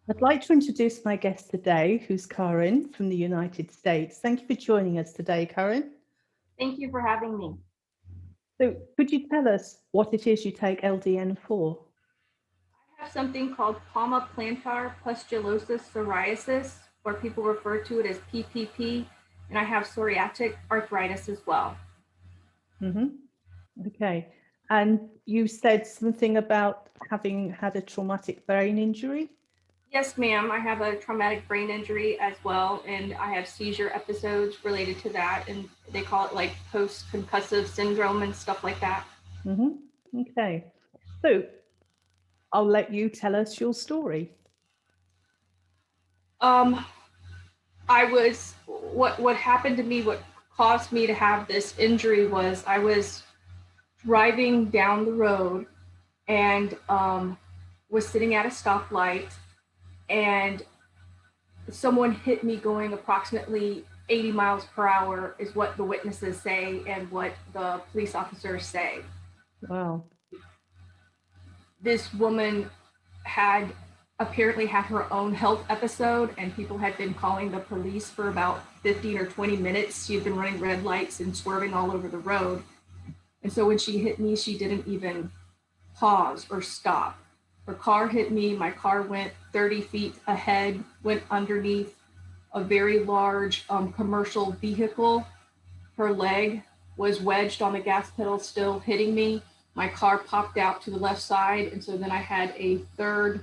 I'd like to introduce my guest today, who's Carin from the United States. Thank you for joining us today, Carin. Thank you for having me. So could you tell us what it is you take LDN for? I have something called Palmoplantar pustulosis Psoriasis, or people refer to it as PPP, and I have psoriatic arthritis as well. Okay. And you said something about having had a traumatic brain injury? Yes, ma'am, I have a traumatic brain injury as well, and I have seizure episodes related to that, and they call it like post-concussive syndrome and stuff like that. Okay. So I'll let you tell us your story. Um, what happened to me, what caused me to have this injury was I was driving down the road and was sitting at a stoplight, and someone hit me going approximately 80 miles per hour is what the witnesses say and what the police officers say. Wow. This woman had apparently had her own health episode, and people had been calling the police for about 15 or 20 minutes. She had been running red lights and swerving all over the road. And so when she hit me, she didn't even pause or stop. Her car hit me. My car went 30 feet ahead, went underneath a very large commercial vehicle. Her leg was wedged on the gas pedal, still hitting me. My car popped out to the left side. And so then I had a third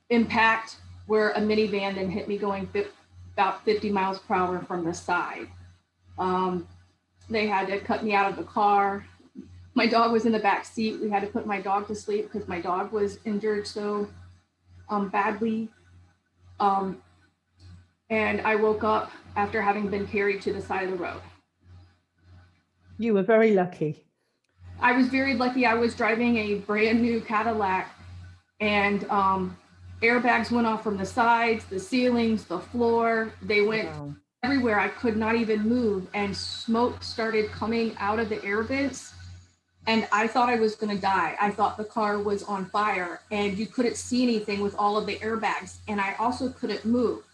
impact where a minivan then hit me going about 50 miles per hour from the side. They had to cut me out of the car. My dog was in the back seat. We had to put my dog to sleep because my dog was injured so badly. And I woke up after having been carried to the side of the road. You were very lucky. I was very lucky. I was driving a brand new Cadillac, and airbags went off from the sides, the ceilings, the floor. They went everywhere. I could not even move, and smoke started coming out of the air vents. And I thought I was going to die. I thought the car was on fire, and you couldn't see anything with all of the airbags. And I also couldn't move.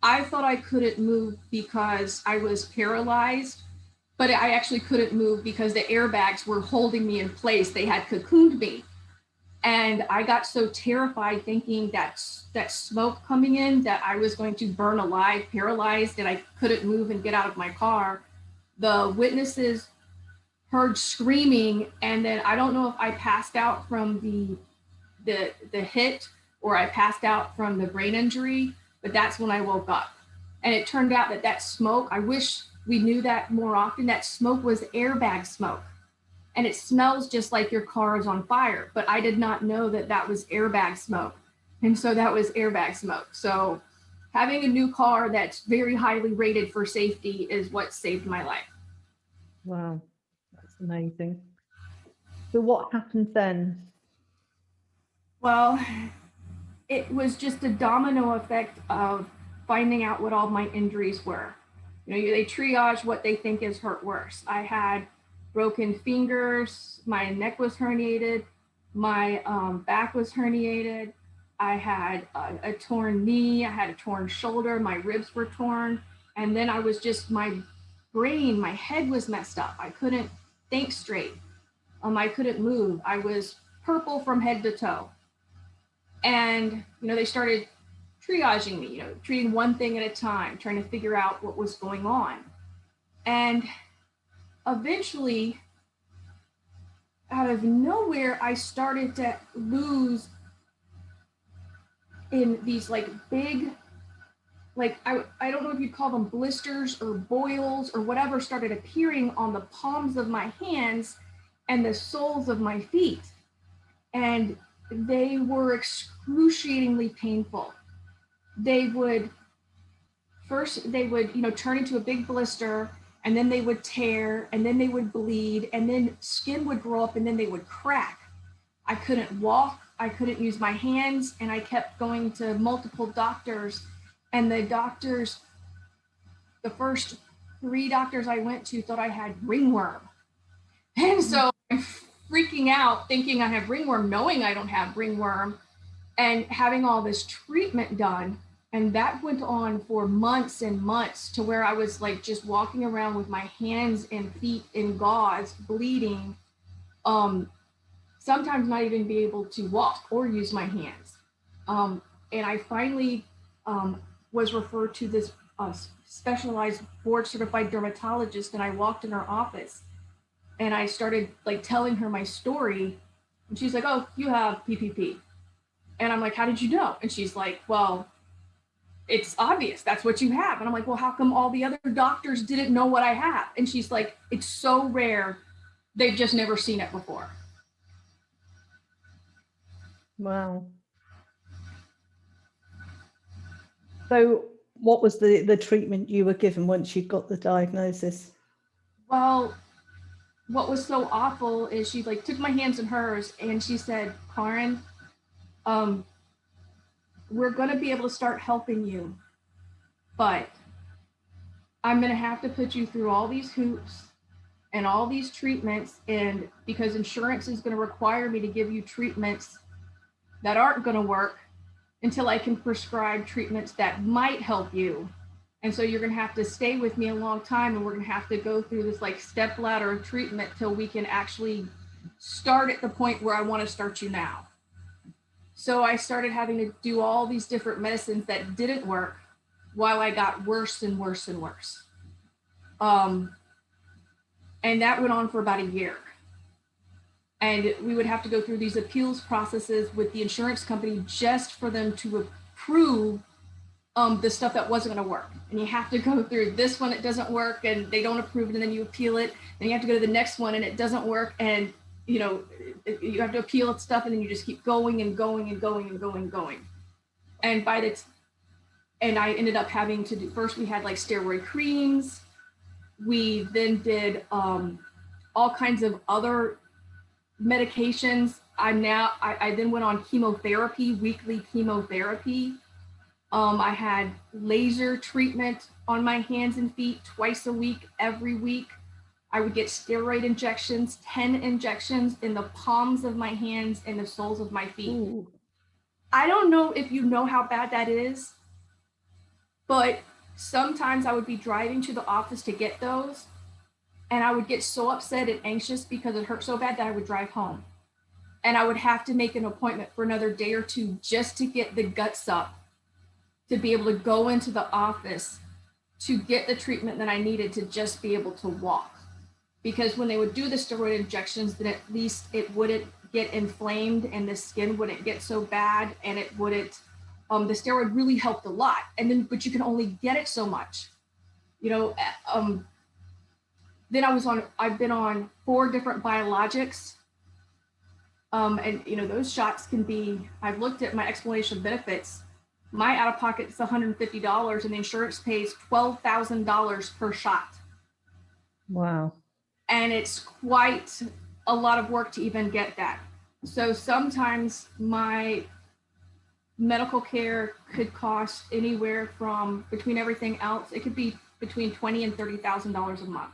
I thought I couldn't move because I was paralyzed, but I actually couldn't move because the airbags were holding me in place. They had cocooned me. And I got so terrified thinking that smoke coming in, that I was going to burn alive, paralyzed, and I couldn't move and get out of my car. The witnesses heard screaming, and then I don't know if I passed out from the hit or I passed out from the brain injury, but that's when I woke up. And it turned out that smoke, I wish we knew that more often, that smoke was airbag smoke. And it smells just like your car is on fire, but I did not know that was airbag smoke. And so that was airbag smoke. So having a new car that's very highly rated for safety is what saved my life. Wow, that's amazing. So what happened then? Well, it was just a domino effect of finding out what all my injuries were. You know, they triage what they think is hurt worse. I had broken fingers, my neck was herniated, my back was herniated, I had a torn knee, I had a torn shoulder, my ribs were torn, and then I was just, my brain, my head was messed up. I couldn't think straight. I couldn't move. I was purple from head to toe. And, you know, they started triaging me, you know, treating one thing at a time, trying to figure out what was going on. And eventually, out of nowhere, I started to lose in these like big, like, I don't know if you'd call them blisters or boils or whatever, started appearing on the palms of my hands and the soles of my feet. And they were excruciatingly painful. They would you know, turn into a big blister, and then they would tear, and then they would bleed, and then skin would grow up, and then they would crack. I couldn't walk, I couldn't use my hands, and I kept going to multiple doctors, and the first 3 doctors I went to thought I had ringworm. And so I'm freaking out thinking I have ringworm, knowing I don't have ringworm. and having all this treatment done. And that went on for months and months, to where I was like just walking around with my hands and feet in gauze, bleeding, sometimes not even be able to walk or use my hands. And I finally was referred to this specialized board certified dermatologist, and I walked in her office and I started like telling her my story, and she's like, "Oh, you have PPP." And I'm like, "How did you know?" And she's like, "Well, it's obvious, that's what you have." And I'm like, "Well, how come all the other doctors didn't know what I have?" And she's like, "It's so rare, they've just never seen it before." Wow. So what was the treatment you were given once you got the diagnosis? Well, what was so awful is she like took my hands in hers and she said, "Carin, we're going to be able to start helping you, but I'm going to have to put you through all these hoops and all these treatments, and because insurance is going to require me to give you treatments that aren't going to work until I can prescribe treatments that might help you. And so you're going to have to stay with me a long time, and we're going to have to go through this like step ladder of treatment till we can actually start at the point where I want to start you now." So I started having to do all these different medicines that didn't work, while I got worse and worse and worse. And that went on for about a year. And we would have to go through these appeals processes with the insurance company just for them to approve the stuff that wasn't going to work. And you have to go through this one, it doesn't work, and they don't approve it, and then you appeal it, and you have to go to the next one and it doesn't work, and you know, you have to appeal stuff, and then you just keep going and going and going and going and going. And and I ended up having to do, first we had like steroid creams, we then did all kinds of other medications. I then went on chemotherapy, weekly chemotherapy. I had laser treatment on my hands and feet twice a week, every week. I would get steroid injections, 10 injections in the palms of my hands and the soles of my feet. Ooh. I don't know if you know how bad that is, but sometimes I would be driving to the office to get those, and I would get so upset and anxious because it hurt so bad that I would drive home. And I would have to make an appointment for another day or two just to get the guts up to be able to go into the office to get the treatment that I needed to just be able to walk. Because when they would do the steroid injections, then at least it wouldn't get inflamed and the skin wouldn't get so bad, and it wouldn't, the steroid really helped a lot. And then, but you can only get it so much, you know. Then I've been on 4 different biologics. And you know, those shots can be, I've looked at my explanation of benefits. My out-of-pocket is $150, and the insurance pays $12,000 per shot. Wow. And it's quite a lot of work to even get that. So sometimes my medical care could cost anywhere from, between everything else, it could be between $20,000 and $30,000 a month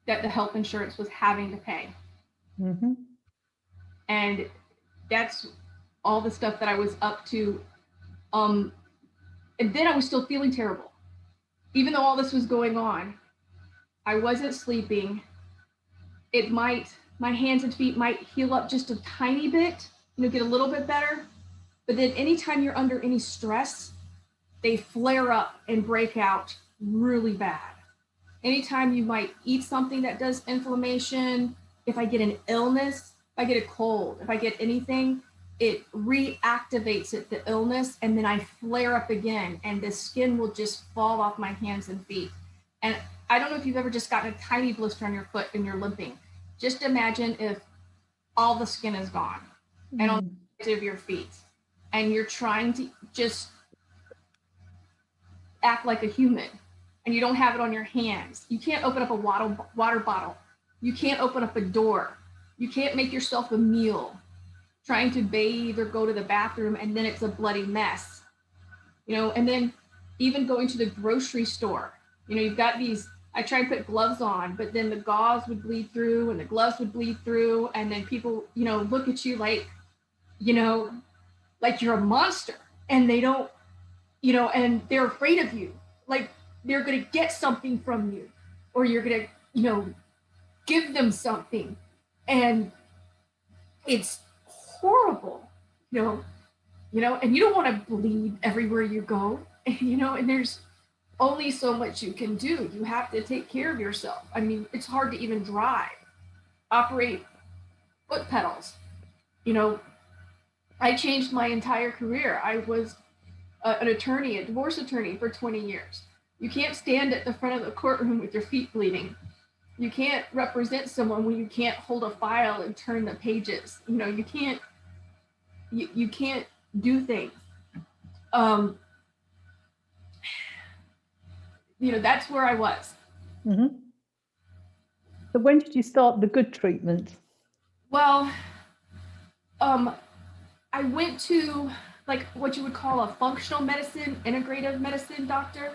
that the health insurance was having to pay. Mm-hmm. And that's all the stuff that I was up to. And then I was still feeling terrible. Even though all this was going on, I wasn't sleeping. My hands and feet might heal up just a tiny bit, you know, get a little bit better. But then anytime you're under any stress, they flare up and break out really bad. Anytime you might eat something that does inflammation, if I get an illness, if I get a cold, if I get anything, it reactivates it, the illness, and then I flare up again, and the skin will just fall off my hands and feet. And I don't know if you've ever just gotten a tiny blister on your foot and you're limping. Just imagine if all the skin is gone and on the sides of your feet, and you're trying to just act like a human, and you don't have it on your hands. You can't open up a water bottle. You can't open up a door. You can't make yourself a meal. Trying to bathe or go to the bathroom, and then it's a bloody mess. You know, and then even going to the grocery store, you know, you've got these, I try and put gloves on, but then the gauze would bleed through and the gloves would bleed through. And then people, you know, look at you like, you know, like you're a monster, and they don't, you know, and they're afraid of you. Like they're going to get something from you, or you're going to, you know, give them something. And it's horrible, you know, and you don't want to bleed everywhere you go, you know, and there's only so much you can do. You have to take care of yourself. I mean, it's hard to even drive, operate foot pedals. You know, I changed my entire career. I was an attorney, a divorce attorney for 20 years. You can't stand at the front of the courtroom with your feet bleeding. You can't represent someone when you can't hold a file and turn the pages. You know, you can't do things. You know, that's where I was. Mm-hmm. So when did you start the good treatment? Well, I went to like what you would call a functional medicine, integrative medicine doctor.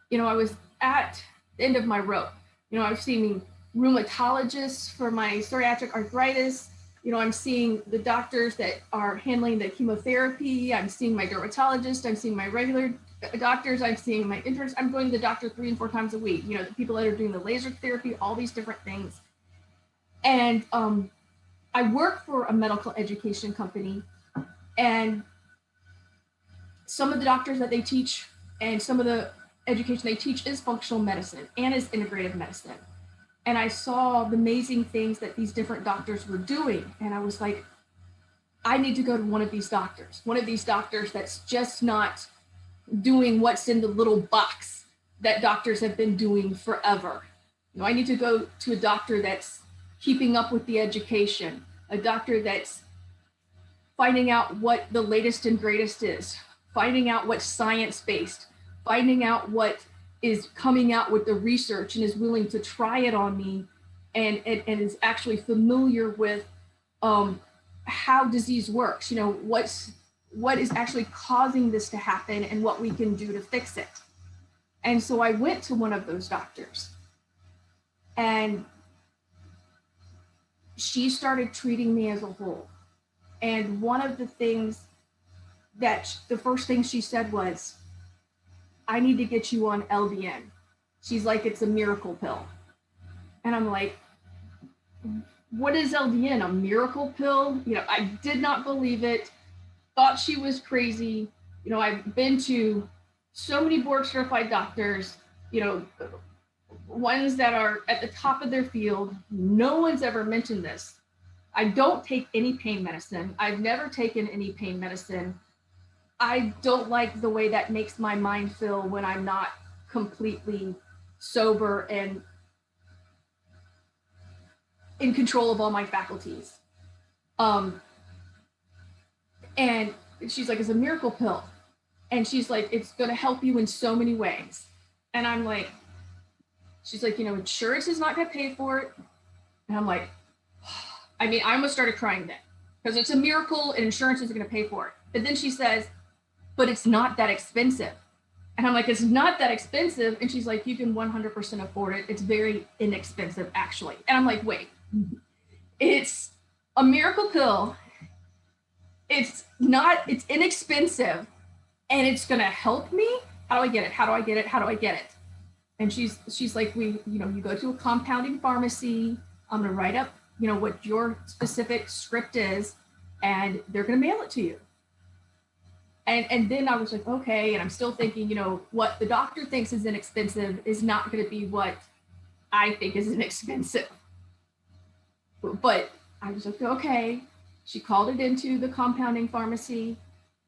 You know, I was at the end of my rope. You know, I was seeing rheumatologists for my psoriatic arthritis. You know, I'm seeing the doctors that are handling the chemotherapy. I'm seeing my dermatologist. I'm seeing my regular doctors. I'm seeing my interns. I'm going to the doctor 3 and 4 times a week. You know, the people that are doing the laser therapy, all these different things. And I work for a medical education company, and some of the doctors that they teach and some of the education they teach is functional medicine and is integrative medicine. And I saw the amazing things that these different doctors were doing. And I was like, I need to go to one of these doctors that's just not doing what's in the little box that doctors have been doing forever. You know, I need to go to a doctor that's keeping up with the education, a doctor that's finding out what the latest and greatest is, finding out what's science-based, finding out what is coming out with the research and is willing to try it on me, and is actually familiar with how disease works, you know, what is actually causing this to happen and what we can do to fix it. And so I went to one of those doctors, and she started treating me as a whole. And one of the things that the first thing she said was, I need to get you on LDN. She's like, it's a miracle pill. And I'm like, what is LDN? A miracle pill? You know, I did not believe it, thought she was crazy. You know, I've been to so many board certified doctors, you know, ones that are at the top of their field. No one's ever mentioned this. I don't take any pain medicine. I've never taken any pain medicine. I don't like the way that makes my mind feel when I'm not completely sober and in control of all my faculties. And she's like, it's a miracle pill. And she's like, it's going to help you in so many ways. And I'm like, she's like, you know, insurance is not going to pay for it. And I'm like, I mean, I almost started crying then, because it's a miracle and insurance isn't going to pay for it. But then she says, but it's not that expensive. And I'm like, it's not that expensive. And she's like, you can 100% afford it. It's very inexpensive, actually. And I'm like, wait, it's a miracle pill. It's inexpensive, and it's going to help me. How do I get it? How do I get it? How do I get it? And she's like, you go to a compounding pharmacy. I'm going to write up, you know, what your specific script is, and they're going to mail it to you. And then I was like, okay. And I'm still thinking, you know, what the doctor thinks is inexpensive is not going to be what I think is inexpensive. But I was like, okay. She called it into the compounding pharmacy.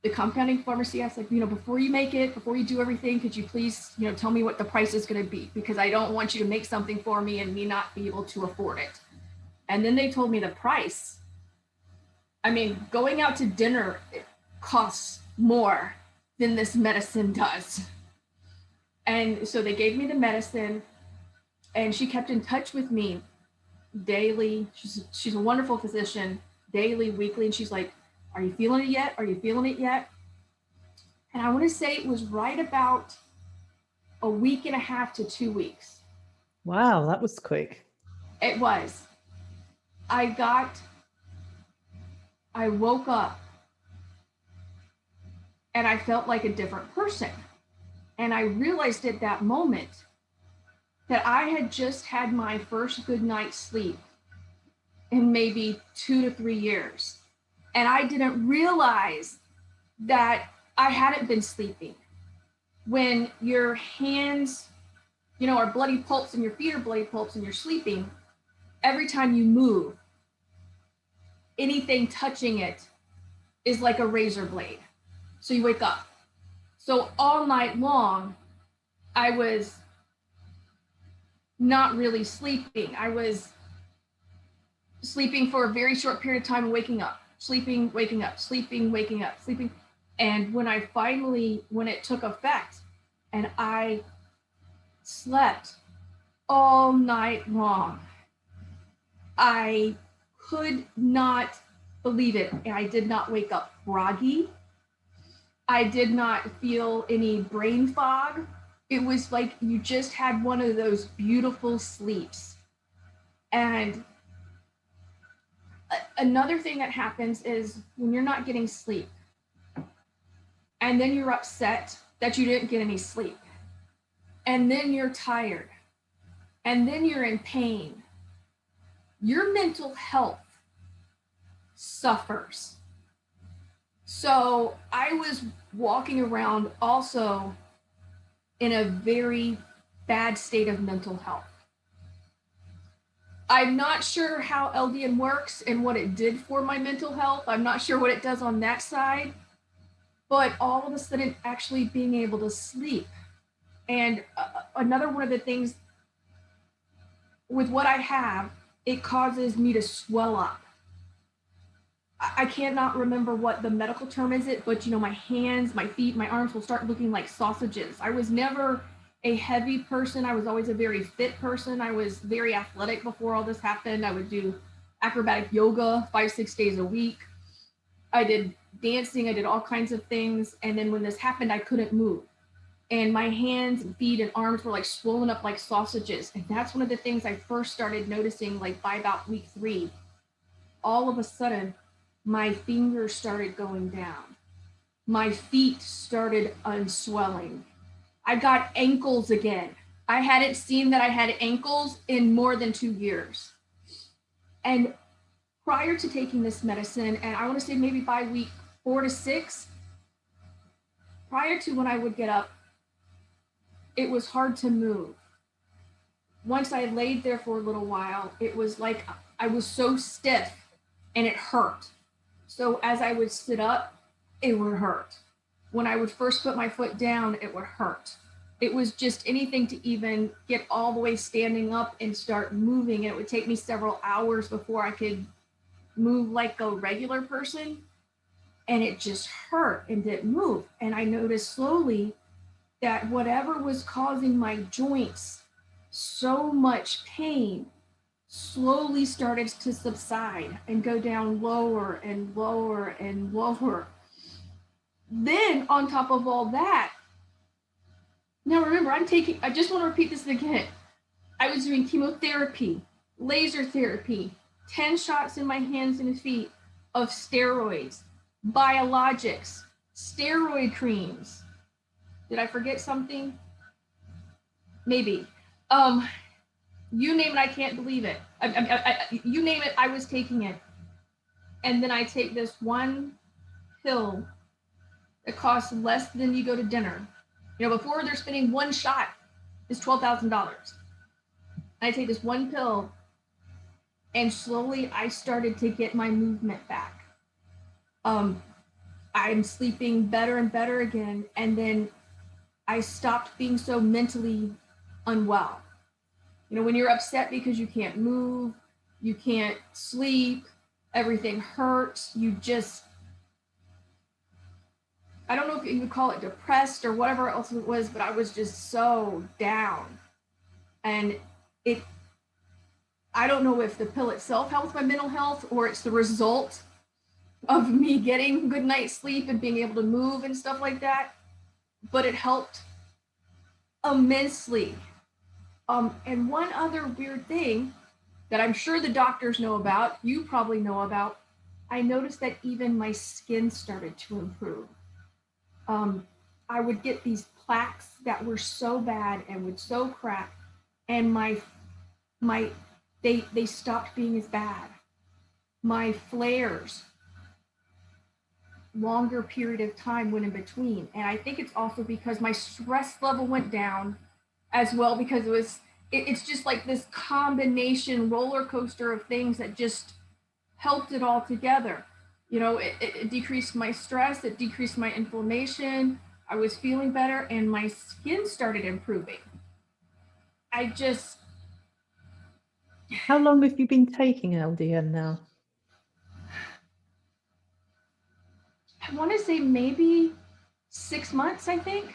The compounding pharmacy asked, like, you know, before you do everything, could you please, you know, tell me what the price is going to be? Because I don't want you to make something for me and me not be able to afford it. And then they told me the price. I mean, going out to dinner, it costs more than this medicine does. And so they gave me the medicine, and she kept in touch with me daily. She's a wonderful physician, daily, weekly. And she's like, are you feeling it yet? Are you feeling it yet? And I want to say it was right about a week and a half to 2 weeks. Wow, that was quick. It was. I woke up and I felt like a different person. And I realized at that moment that I had just had my first good night's sleep in maybe 2 to 3 years. And I didn't realize that I hadn't been sleeping. When your hands, are bloody pulps and your feet are bloody pulps and you're sleeping, every time you move, anything touching it is like a razor blade. So you wake up. So all night long, I was not really sleeping. I was sleeping for a very short period of time and waking up, sleeping, waking up, sleeping, waking up, sleeping. And when it took effect and I slept all night long, I could not believe it. And I did not wake up groggy. I did not feel any brain fog. It was like you just had one of those beautiful sleeps. And another thing that happens is when you're not getting sleep, and then you're upset that you didn't get any sleep, and then you're tired, and then you're in pain, your mental health suffers. So I was walking around also in a very bad state of mental health. I'm not sure how LDN works and what it did for my mental health. I'm not sure what it does on that side, but all of a sudden actually being able to sleep. And another one of the things with what I have, it causes me to swell up. I cannot remember what the medical term is, but my hands, my feet, my arms will start looking like sausages. I was never a heavy person. I was always a very fit person. I was very athletic before all this happened. I would do acrobatic yoga 5-6 days a week. I did dancing. I did all kinds of things. And then when this happened, I couldn't move. And my hands and feet and arms were like swollen up like sausages. And that's one of the things I first started noticing, like by about week 3. All of a sudden, my fingers started going down. My feet started unswelling. I got ankles again. I hadn't seen that I had ankles in more than 2 years. And prior to taking this medicine, and I want to say maybe by week 4 to 6, prior to when I would get up, it was hard to move. Once I laid there for a little while, it was like I was so stiff and it hurt. So as I would sit up, it would hurt. When I would first put my foot down, it would hurt. It was just anything to even get all the way standing up and start moving. And it would take me several hours before I could move like a regular person. And it just hurt and didn't move. And I noticed slowly that whatever was causing my joints so much pain slowly started to subside and go down lower and lower and lower. Then on top of all that, now remember, I just want to repeat this again. I was doing chemotherapy, laser therapy, 10 shots in my hands and feet of steroids, biologics, steroid creams. Did I forget something? Maybe. You name it, I can't believe it. You name it, I was taking it. And then I take this one pill that costs less than you go to dinner. Before they're spending one shot is $12,000. I take this one pill and slowly I started to get my movement back. I'm sleeping better and better again. And then I stopped being so mentally unwell. When you're upset because you can't move, you can't sleep, everything hurts, I don't know if you would call it depressed or whatever else it was, but I was just so down. And I don't know if the pill itself helps my mental health or it's the result of me getting good night's sleep and being able to move and stuff like that, but it helped immensely. And one other weird thing that I'm sure the doctors know about, you probably know about, I noticed that even my skin started to improve. I would get these plaques that were so bad and would so crack, and my they stopped being as bad. My flares, longer period of time went in between, and I think it's also because my stress level went down as well, because it's just like this combination roller coaster of things that just helped it all together. You know, it decreased my stress, it decreased my inflammation, I was feeling better, and my skin started improving. I just, How long have you been taking LDN now? I want to say maybe 6 months, I think.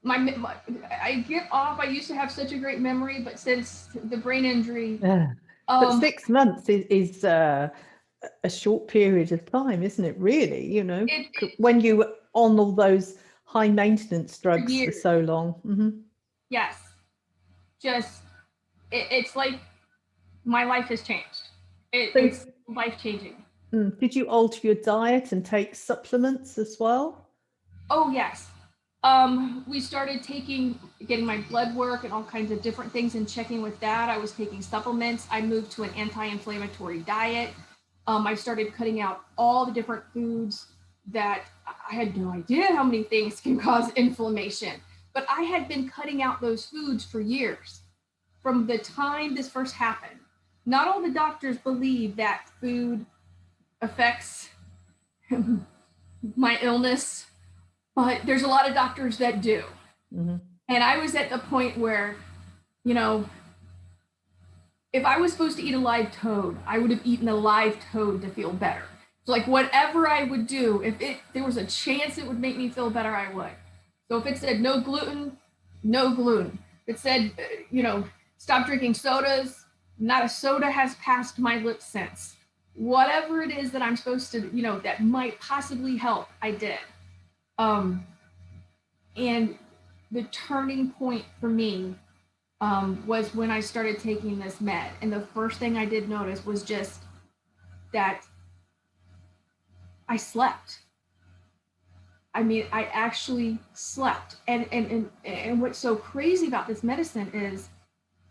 I get off. I used to have such a great memory, but since the brain injury, Yeah. But 6 months is a short period of time, isn't it? Really, you know, when you were on all those high maintenance drugs for so long. Mm-hmm. Yes, just it's like my life has changed. It's life changing. Did you alter your diet and take supplements as well? Oh yes. We started getting my blood work and all kinds of different things and checking with that. I was taking supplements. I moved to an anti-inflammatory diet. I started cutting out all the different foods that I had no idea how many things can cause inflammation. But I had been cutting out those foods for years from the time this first happened. Not all the doctors believe that food affects my illness, but there's a lot of doctors that do. Mm-hmm. And I was at the point where, you know, if I was supposed to eat a live toad, I would have eaten a live toad to feel better. So like whatever I would do, if there was a chance it would make me feel better, I would. So if it said no gluten, no gluten. If it said, you know, stop drinking sodas, not a soda has passed my lips since. Whatever it is that I'm supposed to, you know, that might possibly help, I did. And the turning point for me was when I started taking this med. And the first thing I did notice was just that I slept. I mean, I actually slept. And what's so crazy about this medicine is,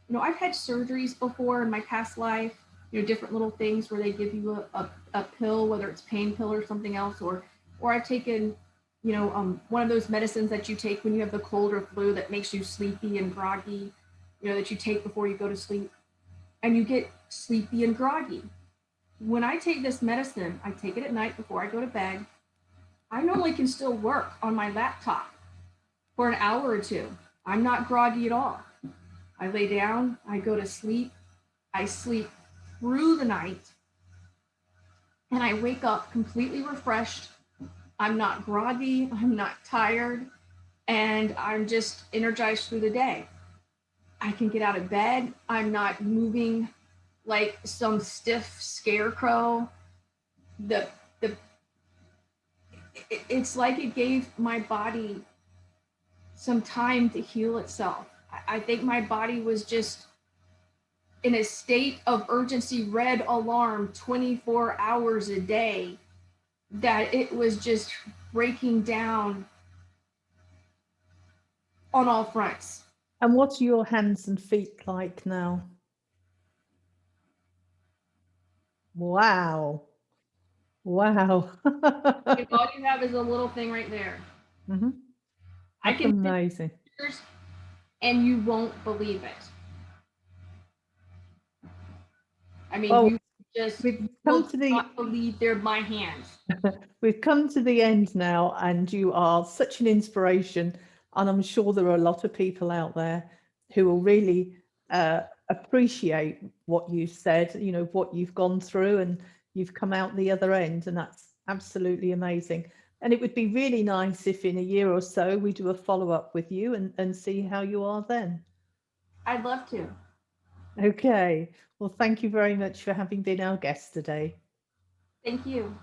you know, I've had surgeries before in my past life, you know, different little things where they give you a pill, whether it's pain pill or something else, or I've taken, you know, one of those medicines that you take when you have the cold or flu that makes you sleepy and groggy, you know, that you take before you go to sleep, and you get sleepy and groggy. When I take this medicine, I take it at night before I go to bed. I normally can still work on my laptop for an hour or two. I'm not groggy at all. I lay down, I go to sleep, I sleep through the night, and I wake up completely refreshed. I'm not groggy, I'm not tired, and I'm just energized through the day. I can get out of bed. I'm not moving like some stiff scarecrow. It's like it gave my body some time to heal itself. I think my body was just in a state of urgency, red alarm 24 hours a day, that it was just breaking down on all fronts. And what are your hands and feet like now? Wow. Wow. All you have is a little thing right there. Mm-hmm. That's amazing. And you won't believe it. I mean, you just will not believe they're my hands. We've come to the end now, and you are such an inspiration. And I'm sure there are a lot of people out there who will really appreciate what you've said, you know, what you've gone through, and you've come out the other end, and that's absolutely amazing. And it would be really nice if in a year or so we do a follow-up with you and see how you are then. I'd love to. Okay. Well, thank you very much for having been our guest today. Thank you.